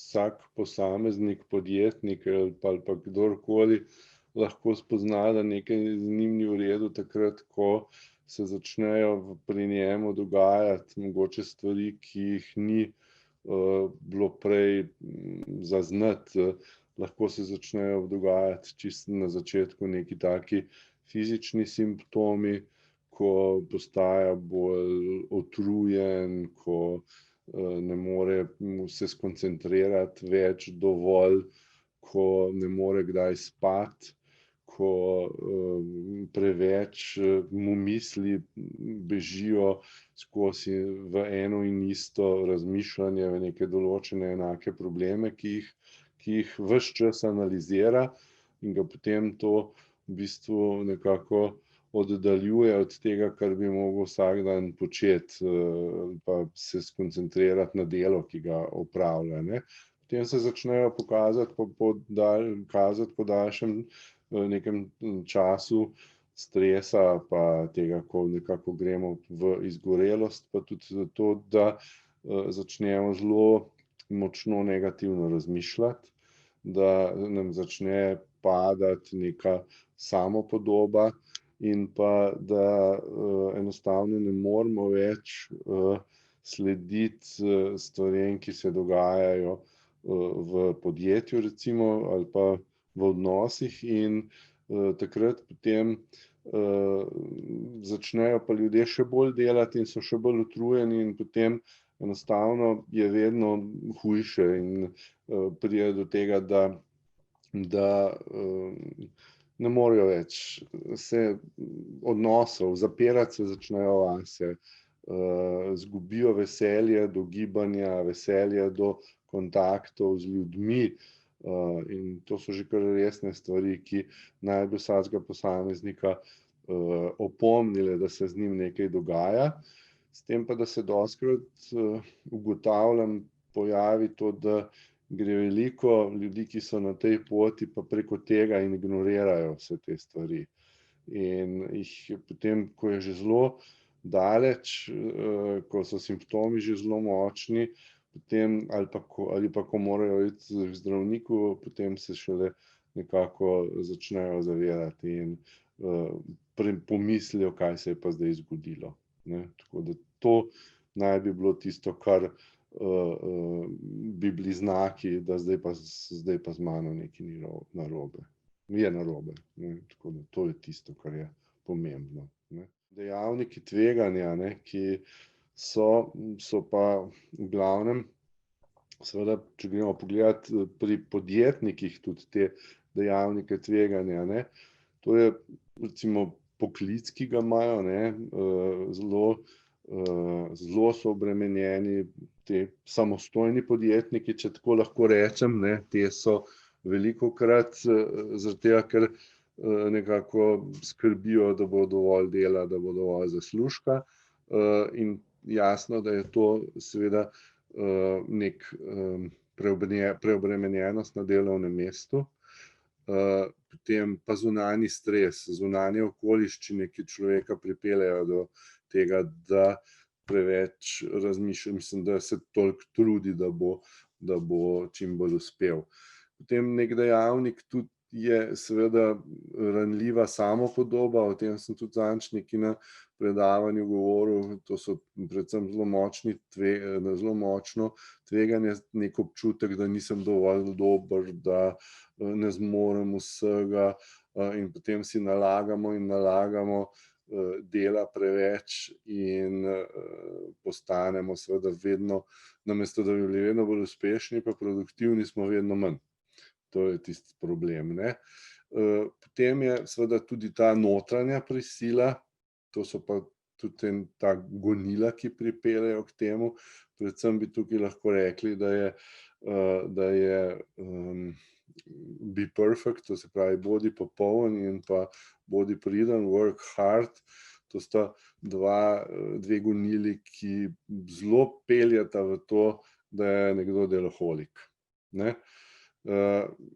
vsak posameznik, podjetnik ali pa kdorkoli lahko spozna, da nekaj z njim ni v redu takrat, ko se začnejo pri njemu dogajati mogoče stvari, ki jih ni bilo prej zaznati. Lahko se začnejo dogajati čisto na začetku neki taki fizični simptomi, ko postaja bolj utrujen, ko ne more se skoncentrirati več dovolj, ko ne more kdaj spati, ko preveč mu misli bežijo skozi v eno in isto razmišljanje, v neke določene enake probleme, ki jih ves čas analizira in ga potem to v bistvu nekako oddaljuje od tega, kar bi mogel vsak dan početi, pa se skoncentrirati na delo, ki ga opravlja, ne. Potem se začnejo kazati po daljšem nekem času stresa pa tega, ko nekako gremo v izgorelost, pa tudi zato, da začnemo zelo močno negativno razmišljati, da nam začne padati neka samopodoba in pa da enostavno ne moremo več slediti stvarem, ki se dogajajo v podjetju recimo ali pa v odnosih in takrat potem začnejo pa ljudje še bolj delati in so še bolj utrujeni in potem enostavno je vedno hujše in pride do tega, da ne morejo več se odnosov, zapirati se začnejo vase, izgubijo veselje do gibanja, veselje do kontaktov z ljudmi, in to so že kar resne stvari, ki naj bi vsakega posameznika opomnile, da se z njim nekaj dogaja. S tem pa, da se dostikrat ugotavljam, pojavi to, da gre veliko ljudi, ki so na tej poti, pa preko tega ignorirajo vse te stvari. In jih potem, ko je že zelo daleč, ko so simptomi že zelo močni, potem ali pa ko morajo iti k zdravniku, potem se šele nekako začnejo zavedati in pomislijo, kaj se je pa zdaj zgodilo, ne. Tako da to naj bi bilo tisto, kar bi bili znaki, da zdaj pa z mano nekaj ni narobe. Je narobe, ne. Tako da to je tisto, kar je pomembno, ne. Dejavniki tveganja, ne, ki so pa v glavnem, seveda, če gremo pogledat pri podjetnikih tudi te dejavnike tveganja, ne, to je recimo poklic, ki ga imajo, ne, zelo so obremenjeni, ti samostojni podjetniki, če tako lahko rečem, ne, ti so velikokrat zaradi tega, ker nekako skrbijo, da bo dovolj dela, da bo dovolj zaslužka, in jasno, da je to seveda preobremenjenost na delovnem mestu. Potem pa zunanji stres, zunanje okoliščine, ki človeka pripeljejo do tega, da preveč razmišlja, mislim, da se toliko trudi, da bo čim bolj uspel. Potem neki dejavnik tudi je seveda ranljiva samopodoba, o tem sem tudi zadnjič nekaj na predavanju govoril, to so predvsem zelo močno tveganje, neki občutek, da nisem dovolj dober, da ne zmorem vsega, in potem si nalagamo dela preveč in postanemo seveda vedno, namesto da bi bili vedno bolj uspešni pa produktivni, smo vedno manj. To je tisti problem, ne. Potem je seveda tudi ta notranja prisila, to so pa tudi ta gonila, ki pripeljejo k temu. Predvsem bi tukaj lahko rekli, da je be perfect, to se pravi bodi popoln in pa bodi priden, work hard. To sta dve gonili, ki zelo peljeta v to, da je nekdo deloholik, ne.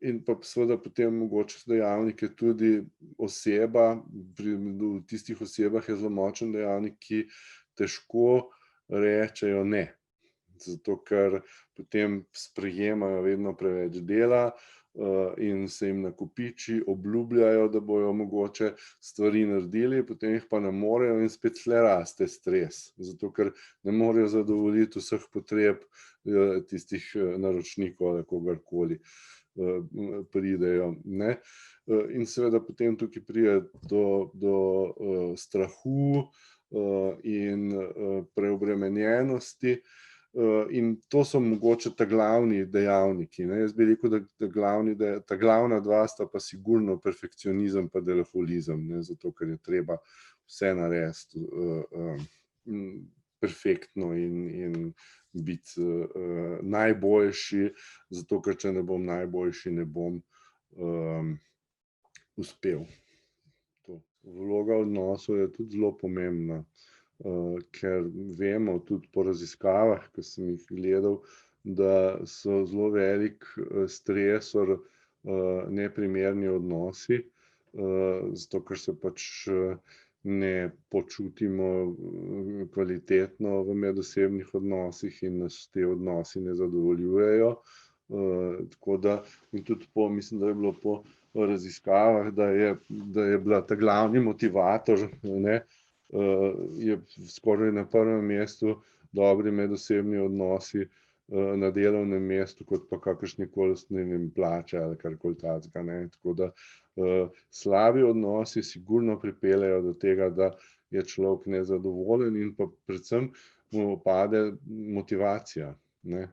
In pa seveda potem mogoče dejavnik je tudi oseba, v tistih osebah je zelo močen dejavnik, ki težko rečejo ne. zato ker potem sprejemajo vedno preveč dela in se jim nakopiči, obljubljajo, da bojo mogoče stvari naredili, potem jih pa ne morejo in spet tle raste stres, zato ker ne morejo zadovoljiti vseh potreb tistih naročnikov ali kogarkoli pridejo, ne. In seveda potem tukaj pride do strahu in preobremenjenosti in to so mogoče ta glavni dejavniki, ne. Jaz bi rekel, da ta glavna dva sta pa sigurno perfekcionizem pa deloholizem, ne, zato ker je treba vse narediti perfektno in biti najboljši, zato ker če ne bom najboljši, ne bom uspel. Vloga odnosov je tudi zelo pomembna, ker vemo tudi po raziskavah, ki sem jih gledal, da so zelo velik stresor neprimerni odnosi, zato ker se pač ne počutimo kvalitetno v medosebnih odnosih in nas ti odnosi ne zadovoljujejo. Tako da in tudi mislim, da je bilo po raziskavah, da je bila ta glavni motivator, ne, je skoraj na prvem mestu dobri medosebni odnosi na delovnem mestu, kot pa kakršnikoli, ne vem, plače ali karkoli takega, ne. Tako da slabi odnosi sigurno pripeljejo do tega, da je človek nezadovoljen in pa predvsem mu pade motivacija, ne.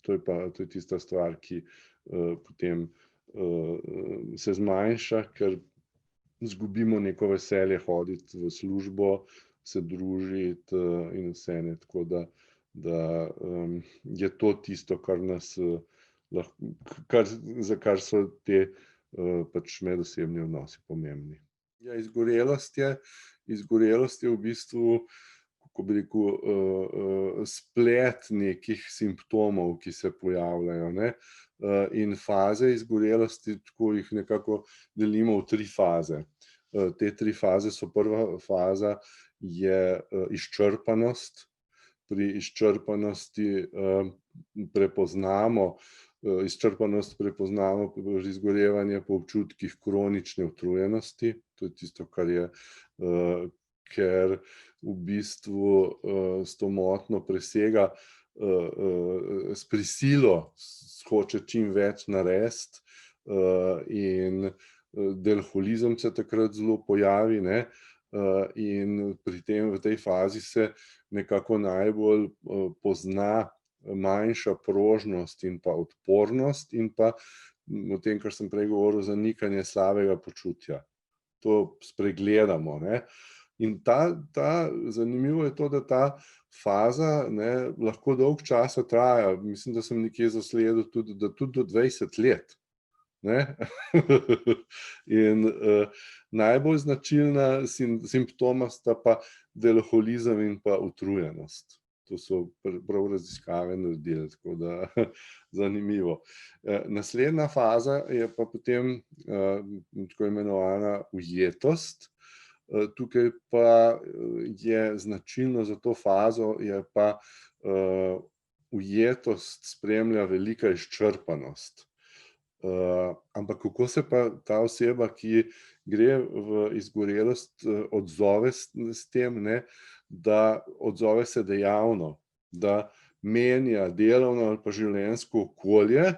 To je tista stvar, ki potem se zmanjša, ker izgubimo neko veselje hoditi v službo, se družiti in vse, ne, tako da je to tisto, kar nas za kar so te pač medosebni odnosi pomembni. Ja, izgorelost je v bistvu, kako bi rekel, splet nekih simptomov, ki se pojavljajo, ne. In faze izgorelosti, tako jih nekako delimo v 3 faze. Te 3 faze so: prva faza je izčrpanost. Pri izčrpanosti izčrpanost prepoznamo pri izgorevanju po občutkih kronične utrujenosti. To je tisto, kar je, ker v bistvu s to motnjo presega s prisilo, hoče čim več narediti in deloholizem se takrat zelo pojavi, ne. In pri tem, v tej fazi se nekako najbolj pozna manjša prožnost in pa odpornost in pa o tem, kar sem prej govoril, zanikanje slabega počutja. To spregledamo, ne. In zanimivo je to, da ta faza, ne, lahko dolgo časa traja. Mislim, da sem nekje zasledil tudi, da tudi do 20 let, ne. In najbolj značilna simptoma sta pa deloholizem in pa utrujenost. To so prav raziskave naredili, tako da zanimivo. Naslednja faza je pa potem tako imenovana ujetost. Tukaj pa je značilno za to fazo, je pa ujetost spremlja velika izčrpanost. Ampak kako se pa ta oseba, ki gre v izgorelost, odzove s tem, ne, da odzove se dejavno, da menja delovno ali pa življenjsko okolje,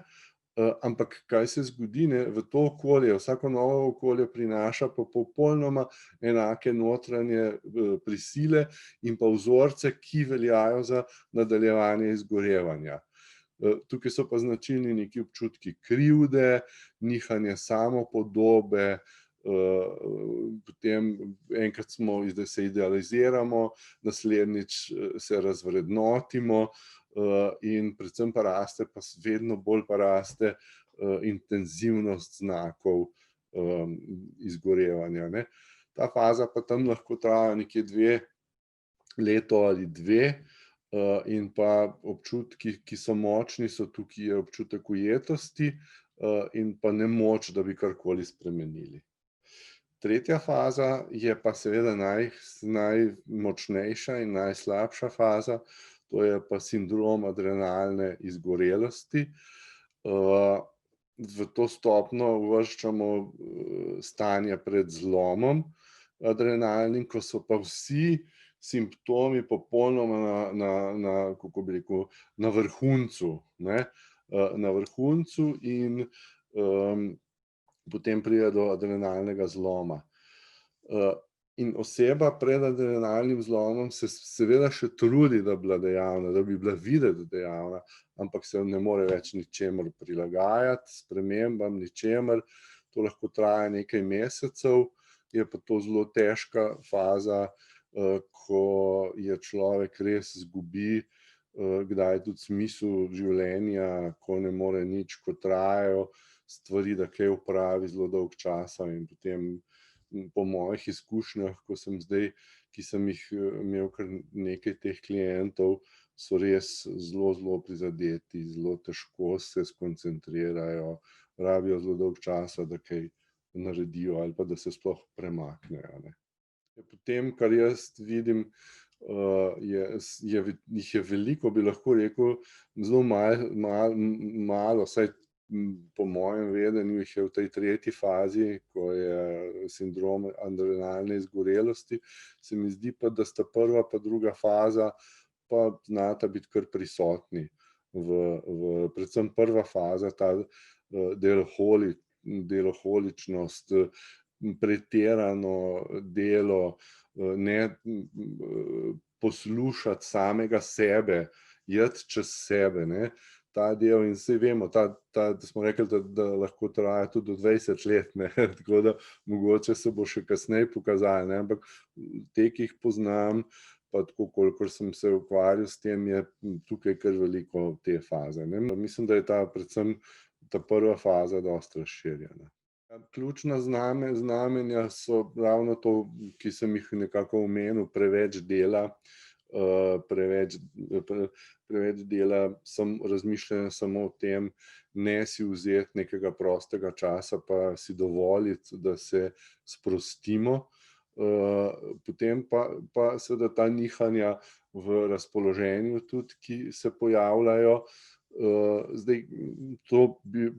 ampak kaj se zgodi, ne, v to okolje, vsako novo okolje prinaša pa popolnoma enake notranje prisile in pa vzorce, ki veljajo za nadaljevanje izgorevanja. Tukaj so pa značilni neki občutki krivde, nihanje samopodobe, potem enkrat se idealiziramo, naslednjič se razvrednotimo in predvsem pa vedno bolj pa raste intenzivnost znakov izgorevanja, ne. Ta faza pa tam lahko traja nekje leto ali 2 in pa občutki, ki so močni, so tukaj je občutek ujetosti in pa nemoč, da bi karkoli spremenili. Tretja faza je pa seveda najmočnejša in najslabša faza, to je pa sindrom adrenalne izgorelosti. V to stopnjo uvrščamo stanje pred zlomom adrenalnim, ko so pa vsi simptomi popolnoma kako bi rekel, na vrhuncu, ne, na vrhuncu in potem pride do adrenalnega zloma. In oseba pred adrenalnim zlomom se seveda še trudi, da bi bila dejavna, da bi bila videti dejavna, ampak se ne more več ničemur prilagajati, spremembam, ničemer. To lahko traja nekaj mesecev, je pa to zelo težka faza, ko je človek res izgubi kdaj tudi smisel življenja, ko ne more nič, ko trajajo stvari, da kaj opravi zelo dolgo časa in potem po mojih izkušnjah, ki sem jih imel kar nekaj teh klientov, so res zelo prizadeti, zelo težko se skoncentrirajo, rabijo zelo dolgo časa, da kaj naredijo ali pa da se sploh premaknejo, ne. Potem, kar jaz vidim, jih je veliko, bi lahko rekel, zelo malo, vsaj po mojem vedenju jih je v tej tretji fazi, ko je sindrom adrenalne izgorelosti, se mi zdi pa, da sta prva pa druga faza pa znata biti kar prisotni. Predvsem prva faza, ta deloholičnost, pretirano delo, ne poslušati samega sebe, iti čez sebe, ne. Ta del in saj vemo, da smo rekli, da lahko traja tudi do 20 let, ne, tako da mogoče se bo še kasneje pokazalo, ne, ampak te, ki jih poznam, pa tako, kolikor sem se ukvarjal s tem, je tukaj kar veliko te faze, ne. Mislim, da je predvsem ta prva faza dosti razširjena. Ključna znamenja so ravno to, ki sem jih nekako omenil, preveč dela, preveč dela, razmišljanja samo o tem, ne si vzeti nekega prostega časa pa si dovoliti, da se sprostimo. Potem pa seveda ta nihanja v razpoloženju tudi, ki se pojavljajo.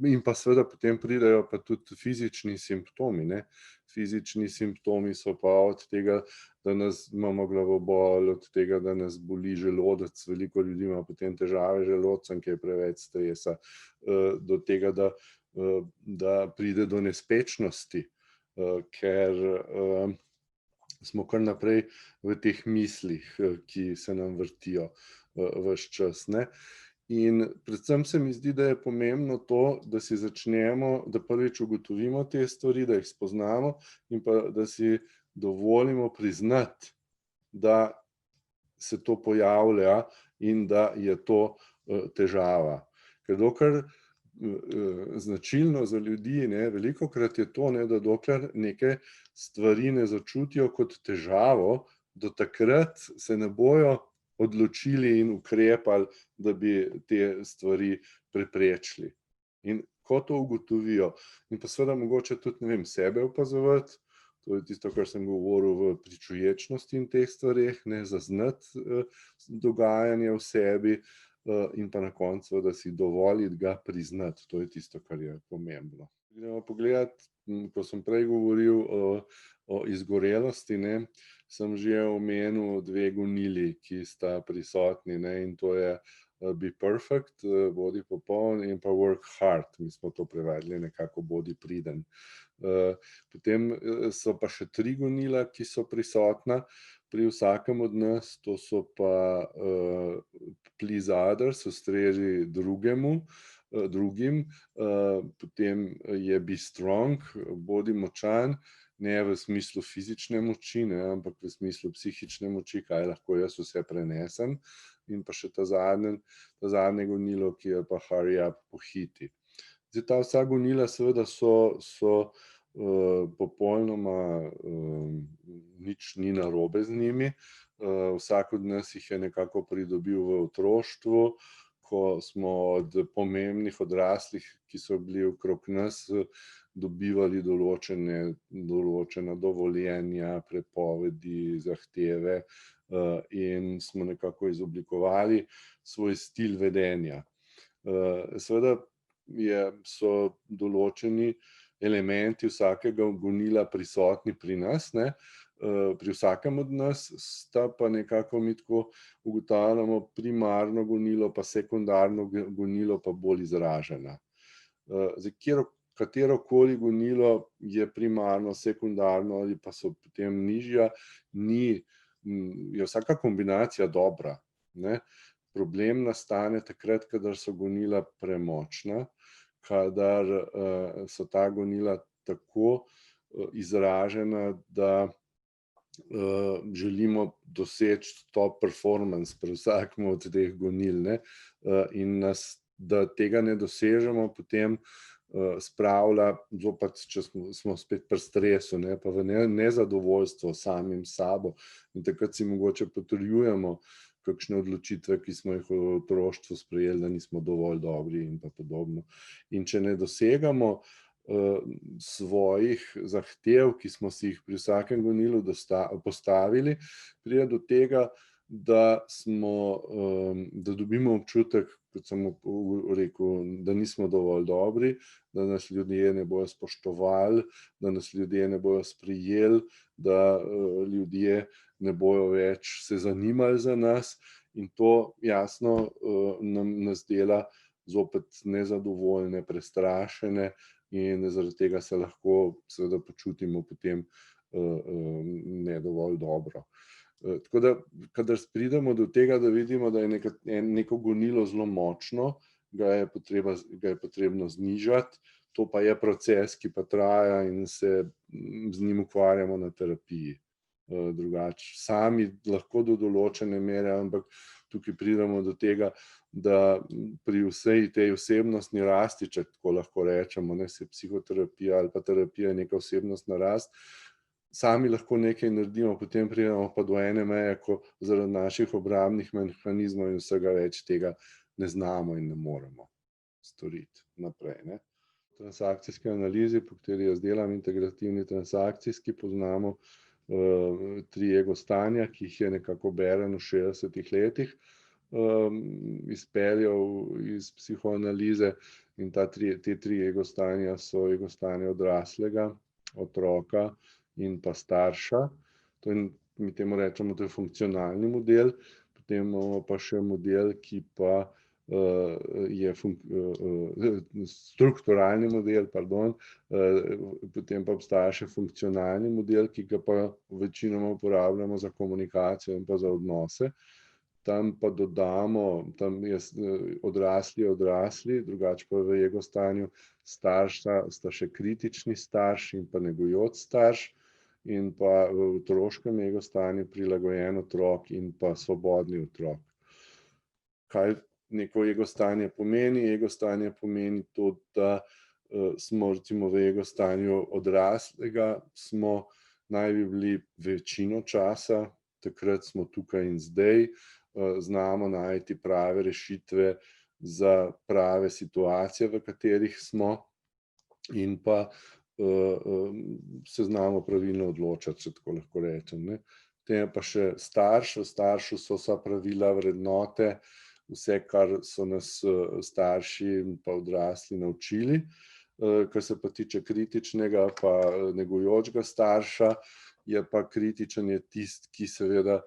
In pa seveda potem pridejo pa tudi fizični simptomi, ne. Fizični simptomi so pa od tega, da imamo glavobol, od tega, da nas boli želodec, veliko ljudi ima potem težave z želodcem, ker je preveč stresa, do tega, da pride do nespečnosti, ker smo kar naprej v teh mislih, ki se nam vrtijo ves čas, ne. In predvsem se mi zdi, da je pomembno to, da si začnemo, da prvič ugotovimo te stvari, da jih spoznamo in pa da si dovolimo priznati, da se to pojavlja in da je to težava. Ker dokler značilno za ljudi, ne, velikokrat je to, ne, da dokler neke stvari ne začutijo kot težavo, do takrat se ne bojo odločili in ukrepali, da bi te stvari preprečili. In ko to ugotovijo, in pa seveda mogoče tudi, ne vem, sebe opazovati, to je tisto, kar sem govoril v pričuječnosti in teh stvareh, ne, zaznati dogajanje v sebi, in pa na koncu, da si dovoliti ga priznati, to je tisto, kar je pomembno. Gremo pogledat, ko sem prej govoril o izgorelosti, ne, sem že omenil dve gonili, ki sta prisotni, ne, in to je be perfect, bodi popoln, in pa work hard, mi smo to prevedli nekako bodi priden. Potem so pa še tri gonila, ki so prisotna pri vsakem od nas, to so pa please others, ustreži drugim, potem je be strong, bodi močan, ne v smislu fizične moči, ne, ampak v smislu psihične moči, kaj lahko jaz vse prenesem, in pa še ta zadnje gonilo, ki je pa hurry up, pohiti. Zdaj, ta vsa gonila seveda so popolnoma nič ni narobe z njimi. Vsak od nas jih je nekako pridobil v otroštvu, ko smo od pomembnih odraslih, ki so bili okrog nas, dobivali določena dovoljenja, prepovedi, zahteve, in smo nekako izoblikovali svoj stil vedenja. Seveda so določeni elementi vsakega gonila prisotni pri nas, ne. Pri vsakem od nas sta pa nekako mi tako ugotavljamo primarno gonilo pa sekundarno gonilo pa bolj izražena. Zdaj, katerokoli gonilo je primarno, sekundarno ali pa so potem nižja, je vsaka kombinacija dobra, ne. Problem nastane takrat, kadar so gonila premočna, kadar so ta gonila tako izražena, da želimo doseči top performance pri vsakem od teh gonil, ne, in nas, da tega ne dosežemo, potem spravlja zopet, če smo spet pri stresu, ne, pa v nezadovoljstvo samim sabo, in takrat si mogoče potrjujemo kakšne odločitve, ki smo jih v otroštvu sprejeli, da nismo dovolj dobri in pa podobno. In če ne dosegamo svojih zahtev, ki smo si jih pri vsakem gonilu postavili, pride do tega, da dobimo občutek, kot sem rekel, da nismo dovolj dobri, da nas ljudje ne bojo spoštovali, da nas ljudje ne bojo sprejeli, da ljudje ne bojo več se zanimali za nas, in to jasno nas dela zopet nezadovoljne, prestrašene, in zaradi tega se lahko seveda počutimo potem ne dovolj dobro. Tako da, kadar pridemo do tega, da vidimo, da je neko gonilo zelo močno, ga je potrebno znižati, to pa je proces, ki pa traja in se z njim ukvarjamo na terapiji. Drugače sami lahko do določene mere, ampak tukaj pridemo do tega, da pri vsej tej osebnostni rasti, če tako lahko rečemo, ne, se psihoterapija ali pa terapija je neka osebnostna rast, sami lahko nekaj naredimo, potem pridemo pa do ene meje, ko zaradi naših obrambnih mehanizmov in vsega več tega ne znamo in ne moremo storiti naprej, ne. V transakcijski analizi, po kateri jaz delam, integrativni transakcijski, poznamo 3 ego stanja, ki jih je nekako Beren v 60. letih izpeljal iz psihoanalize, in te 3 ego stanja so ego stanja odraslega, otroka in pa starša. Mi temu rečemo, to je funkcionalni model, potem imamo pa še model, ki pa je strukturalni model, pardon, potem pa obstaja še funkcionalni model, ki ga pa večinoma uporabljamo za komunikacijo in pa za odnose. Tam pa dodamo, tam je odrasli, drugače pa v ego stanju starša sta še kritični starš in pa negujoč starš, in pa v otroškem ego stanju prilagojen otrok in pa svobodni otrok. Kaj neko ego stanje pomeni? Ego stanje pomeni to, da smo recimo v ego stanju odraslega, naj bi bili večino časa, takrat smo tukaj in zdaj, znamo najti prave rešitve za prave situacije, v katerih smo, in pa se znamo pravilno odločati, če tako lahko rečem, ne. Potem je pa še starš, v staršu so vsa pravila, vrednote, vse, kar so nas starši in pa odrasli naučili. Kar se pa tiče kritičnega pa negujočega starša, je pa kritičen je tisti, ki seveda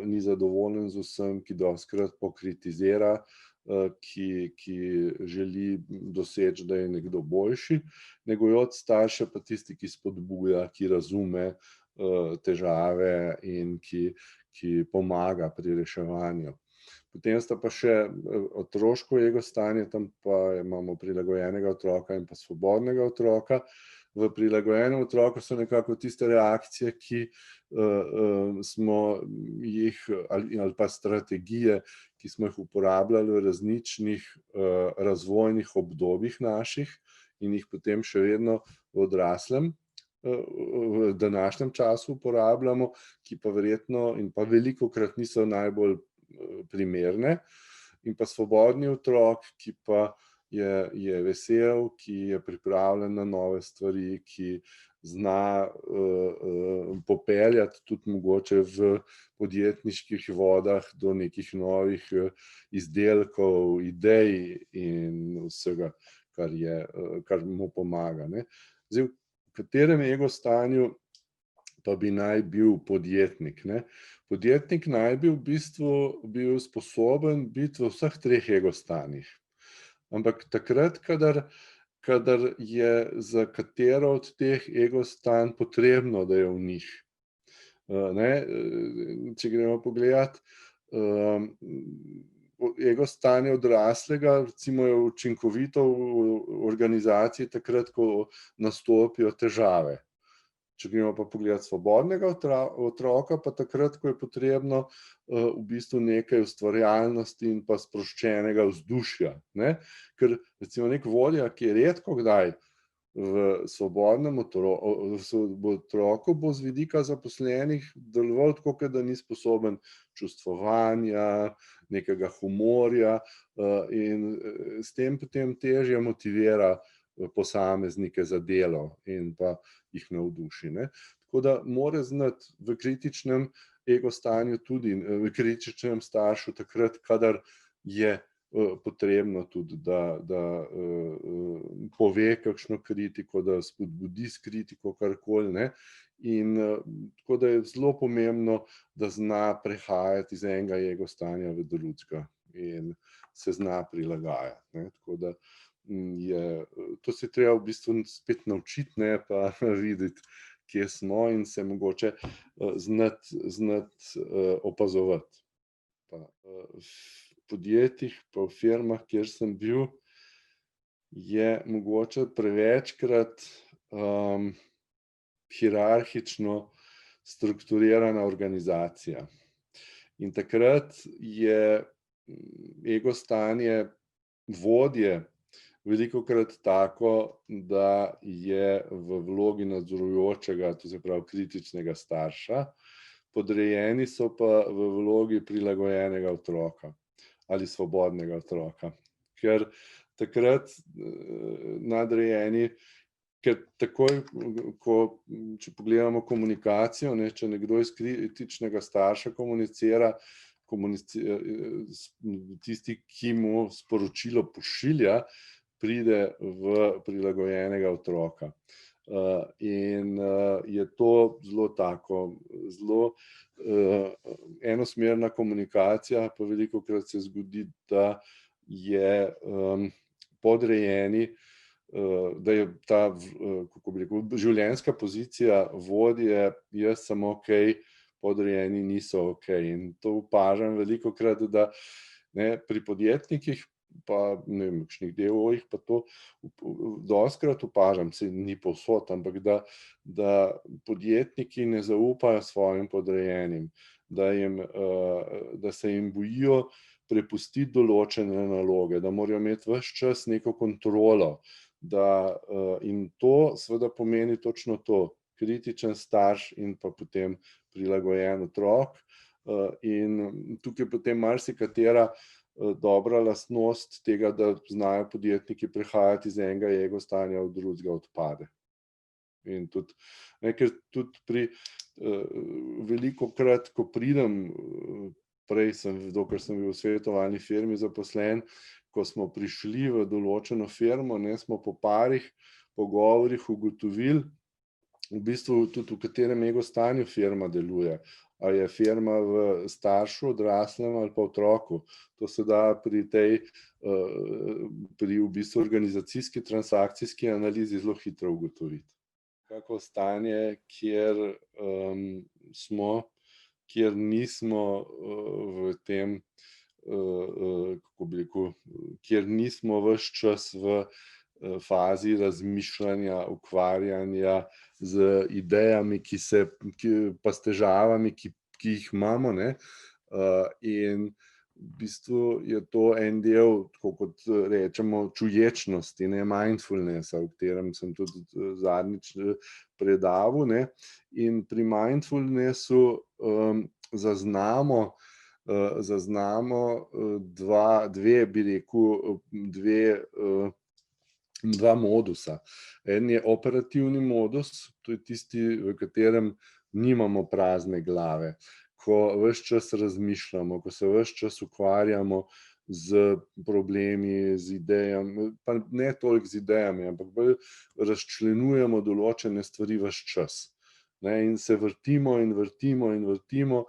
ni zadovoljen z vsem, ki dostikrat pokritizira, ki želi doseči, da je nekdo boljši. Negujoč starš je pa tisti, ki spodbuja, ki razume težave in ki pomaga pri reševanju. Potem sta pa še otroško ego stanje, tam pa imamo prilagojenega otroka in pa svobodnega otroka. V prilagojenem otroku so nekako tiste reakcije, ki smo jih, ali pa strategije, ki smo jih uporabljali v različnih razvojnih obdobjih naših in jih potem še vedno v odraslem, v današnjem času uporabljamo, ki pa verjetno in pa velikokrat niso najbolj primerne. in pa svobodni otrok, ki pa je vesel, ki je pripravljen na nove stvari, ki zna popeljati tudi mogoče v podjetniških vodah do nekih novih izdelkov, idej in vsega, kar mu pomaga, ne. Zdaj, v katerem ego stanju pa bi naj bil podjetnik, ne? Podjetnik naj bi v bistvu bil sposoben biti v vseh treh ego stanjih. Ampak takrat, kadar je za katero od teh ego stanj potrebno, da je v njih. Ne, če gremo pogledat, ego stanje odraslega, recimo, je učinkovito v organizaciji takrat, ko nastopijo težave. Če gremo pa pogledat svobodnega otroka, pa takrat, ko je potrebno v bistvu nekaj ustvarjalnosti in pa sproščenega vzdušja, ne. Ker recimo neki vodja, ki je redko kdaj v svobodnem otroku, bo z vidika zaposlenih deloval tako, kot da ni sposoben čustvovanja, nekega humorja, in s tem potem težje motivira posameznike za delo in pa jih navduši, ne. Tako da mora znati v kritičnem ego stanju tudi, v kritičnem staršu takrat, kadar je potrebno tudi, da pove kakšno kritiko, da spodbudi s kritiko karkoli, ne. In tako da je zelo pomembno, da zna prehajati iz enega ego stanja v drugega in se zna prilagajati, ne. Tako da to se je treba v bistvu spet naučiti, ne pa videti, kje smo, in se mogoče znati opazovati. Pa v podjetjih pa v firmah, kjer sem bil, je mogoče prevečkrat hierarhično strukturirana organizacija. In takrat je ego stanje vodje velikokrat tako, da je v vlogi nadzorujočega, to se pravi kritičnega starša, podrejeni so pa v vlogi prilagojenega otroka ali svobodnega otroka. Ker takrat nadrejeni, ker takoj, če pogledamo komunikacijo, ne, če nekdo iz kritičnega starša komunicira, tisti, ki mu sporočilo pošilja, pride v prilagojenega otroka. In je to zelo tako, zelo enosmerna komunikacija, pa velikokrat se zgodi, da je podrejeni, da je ta, kako bi rekel, življenjska pozicija vodje, jaz sem okej, podrejeni niso okej. In to opažam velikokrat, da ne, pri podjetnikih, pa ne vem, kakšnih deovih, pa to dostikrat opažam, saj ni povsod, ampak da podjetniki ne zaupajo svojim podrejenim, da se jim bojijo prepustiti določene naloge, da morajo imeti ves čas neko kontrolo, in to seveda pomeni točno to, kritičen starš in pa potem prilagojen otrok, in tukaj potem marsikatera dobra lastnost tega, da znajo podjetniki prehajati iz enega ego stanja v drugega, odpade. In tudi, ne, ker tudi velikokrat, ko pridem, dokler sem bil v svetovalni firmi zaposlen, ko smo prišli v določeno firmo, ne, smo po parih pogovorih ugotovili, v bistvu tudi v katerem ego stanju firma deluje. A je firma v staršu, odraslem ali pa otroku. To se da pri v bistvu organizacijski, transakcijski analizi zelo hitro ugotoviti. Kako stanje, kjer nismo v tem, kako bi rekel, kjer nismo ves čas v fazi razmišljanja, ukvarjanja z idejami, pa s težavami, ki jih imamo, ne. In v bistvu je to en del, tako kot rečemo, čuječnosti, ne, mindfulnessa, o katerem sem tudi zadnjič predaval, ne. In pri mindfulnessu zaznamo, zaznamo bi rekel, dva modusa. En je operativni modus, to je tisti, v katerem nimamo prazne glave, ko ves čas razmišljamo, ko se ves čas ukvarjamo z problemi, z idejami, pa ne toliko z idejami, ampak bolj razčlenjujemo določene stvari ves čas. Ne, in se vrtimo in vrtimo in vrtimo,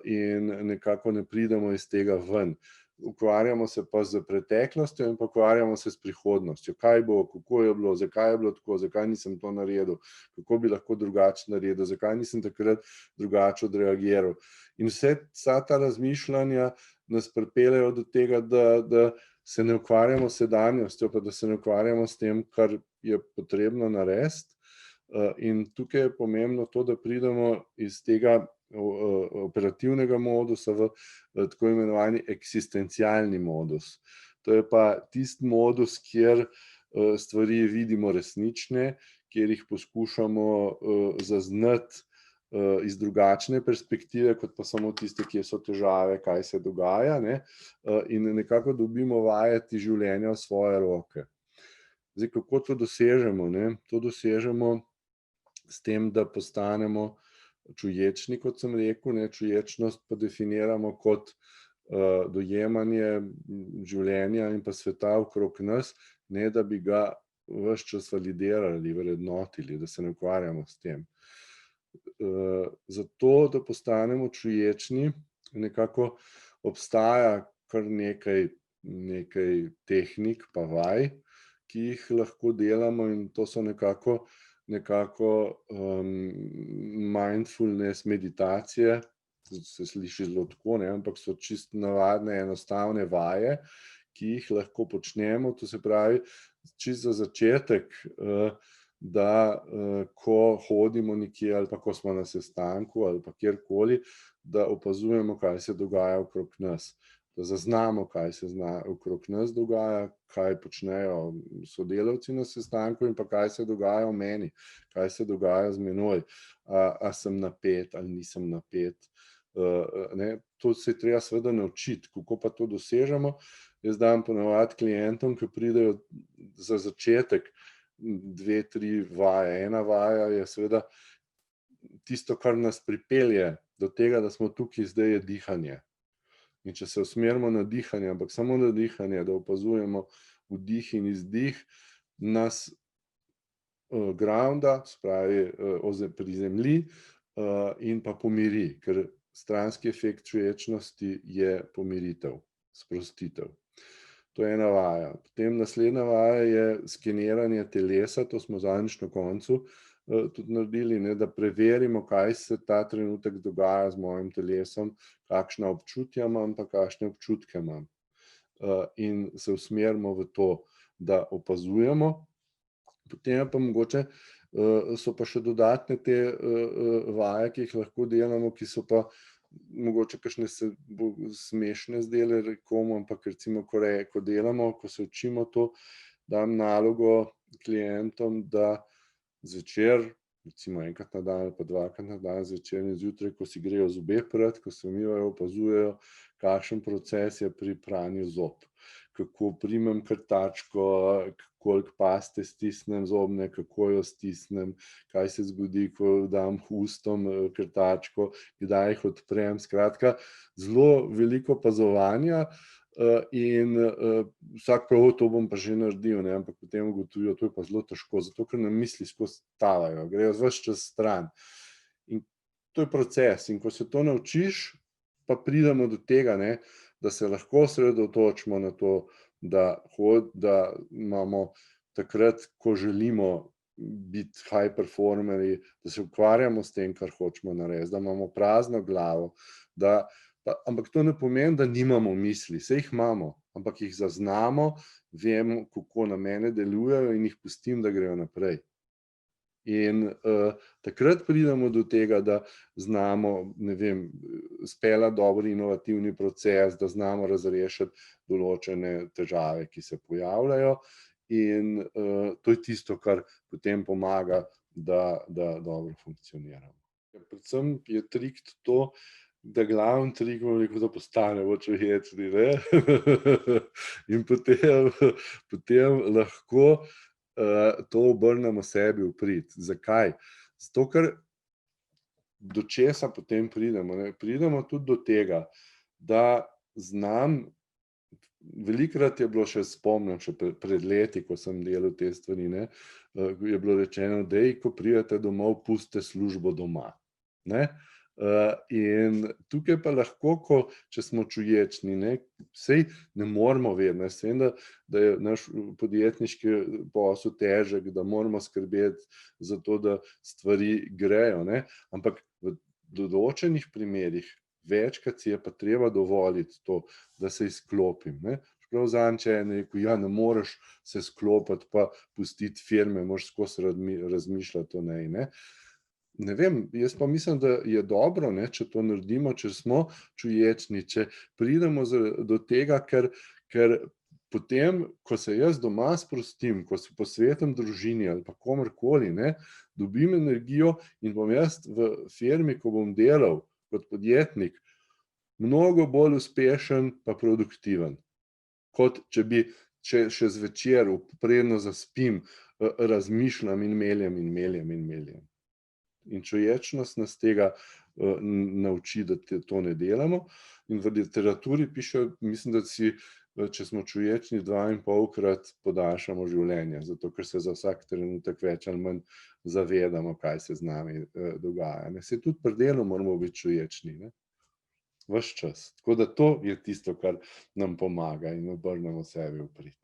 in nekako ne pridemo iz tega ven. Ukvarjamo se pa s preteklostjo in pa ukvarjamo se s prihodnostjo. Kaj bo, kako je bilo, zakaj je bilo tako, zakaj nisem to naredil, kako bi lahko drugače naredil, zakaj nisem takrat drugače odreagiral. In vsa ta razmišljanja nas pripeljejo do tega, da se ne ukvarjamo s sedanjostjo, pa da se ne ukvarjamo s tem, kar je potrebno narediti. In tukaj je pomembno to, da pridemo iz tega operativnega modusa v tako imenovani eksistencialni modus. To je pa tisti modus, kjer stvari vidimo resnične, kjer jih poskušamo zaznati iz drugačne perspektive, kot pa samo tiste, kje so težave, kaj se dogaja, ne? In nekako dobimo vajeti življenja v svoje roke. Zdaj, kako to dosežemo, ne? To dosežemo s tem, da postanemo čuječni, kot sem rekel, ne, čuječnost pa definiramo kot dojemanje življenja in pa sveta okrog nas, ne da bi ga ves čas validirali, vrednotili, da se ne ukvarjamo s tem. Zato, da postanemo čuječni, nekako obstaja kar nekaj tehnik pa vaj, ki jih lahko delamo, in to so nekako mindfulness meditacije, se sliši zelo tako, ne, ampak so čisto navadne, enostavne vaje, ki jih lahko počnemo. To se pravi, čisto za začetek, da ko hodimo nekje ali pa ko smo na sestanku ali pa kjerkoli, da opazujemo, kaj se dogaja okrog nas. Da zaznamo, kaj se okrog nas dogaja, kaj počnejo sodelavci na sestanku in pa kaj se dogaja v meni, kaj se dogaja z menoj. A sem napet ali nisem napet. Ne, to se je treba seveda naučiti. Kako pa to dosežemo? Jaz dam ponavadi klientom, ki pridejo za začetek 2-3 vaje. Ena vaja je seveda tisto, kar nas pripelje do tega, da smo tukaj zdaj, je dihanje. In če se usmerimo na dihanje, ampak samo na dihanje, da opazujemo vdih in izdih, nas grounda, se pravi, prizemlji in pa pomiri, ker stranski efekt čuječnosti je pomiritev, sprostitev. To je ena vaja. Potem naslednja vaja je skeniranje telesa, to smo zadnjič na koncu tudi naredili, ne, da preverimo, kaj se ta trenutek dogaja z mojim telesom, kakšna občutja imam, pa kakšne občutke imam. In se usmerimo v to, da opazujemo. Potem pa mogoče so pa še dodatne te vaje, ki jih lahko delamo, ki so pa mogoče kakšne se bo smešne zdele komu, ampak recimo, ko delamo, ko se učimo to, dam nalogo klientom, da zvečer, recimo enkrat na dan ali pa dvakrat na dan, zvečer in zjutraj, ko si grejo zobe prat, ko se umivajo, opazujejo, kakšen proces je pri pranju zob. Kako primem krtačko, koliko paste stisnem zobne, kako jo stisnem, kaj se zgodi, ko dam ustom krtačko, kdaj jih odprem. Skratka, zelo veliko opazovanja. In vsak pravi, to bom pa že naredil, ne, ampak potem ugotovijo, to je pa zelo težko, zato ker nam misli skozi tavajo, grejo ves čas stran. In to je proces, in ko se to naučiš, pa pridemo do tega, ne, da se lahko osredotočimo na to, da imamo takrat, ko želimo biti high performerji, da se ukvarjamo s tem, kar hočemo narediti, da imamo prazno glavo, ampak to ne pomeni, da nimamo misli, saj jih imamo, ampak jih zaznamo, vemo, kako na mene delujejo, in jih pustim, da grejo naprej. In takrat pridemo do tega, da znamo, ne vem, speljati dober inovativni proces, da znamo razrešiti določene težave, ki se pojavljajo, in to je tisto, kar potem pomaga, da dobro funkcioniramo. Predvsem je trik to, da glavni trik, bom rekel, da postanemo čuječni, ne. In potem lahko to obrnemo sebi v prid. Zakaj? Zato, ker do česa potem pridemo, ne? Pridemo tudi do tega, da znam, velikokrat je bilo še, spomnim še pred leti, ko sem delal te stvari, ne, je bilo rečeno, daj, ko pridete domov, pustite službo doma, ne. In tukaj pa lahko, če smo čuječni, ne, saj ne moramo vedno, jaz vem, da je naš podjetniški posel težek, da moramo skrbeti za to, da stvari grejo, ne, ampak v določenih primerih večkrat si je pa treba dovoliti to, da se izklopim, ne. Prav zadnjič je en rekel, ja, ne moreš se izklopiti pa pustiti firme, moraš skozi razmišljati o njej, ne. Ne vem, jaz pa mislim, da je dobro, ne, če to naredimo, če smo čuječni, če pridemo do tega, ker potem, ko se jaz doma sprostim, ko se posvetim družini ali pa komurkoli, ne, dobim energijo in bom jaz v firmi, ko bom delal kot podjetnik, mnogo bolj uspešen pa produktiven, kot če še zvečer, preden zaspim, razmišljam in meljem. In čuječnost nas tega nauči, da to ne delamo. In v literaturi piše, mislim, da si, če smo čuječni, 2,5-krat podaljšamo življenje, zato ker se za vsak trenutek več ali manj zavedamo, kaj se z nami dogaja, ne. Saj tudi pri delu moramo biti čuječni, ne, ves čas. Tako da to je tisto, kar nam pomaga in obrnemo sebi v prid.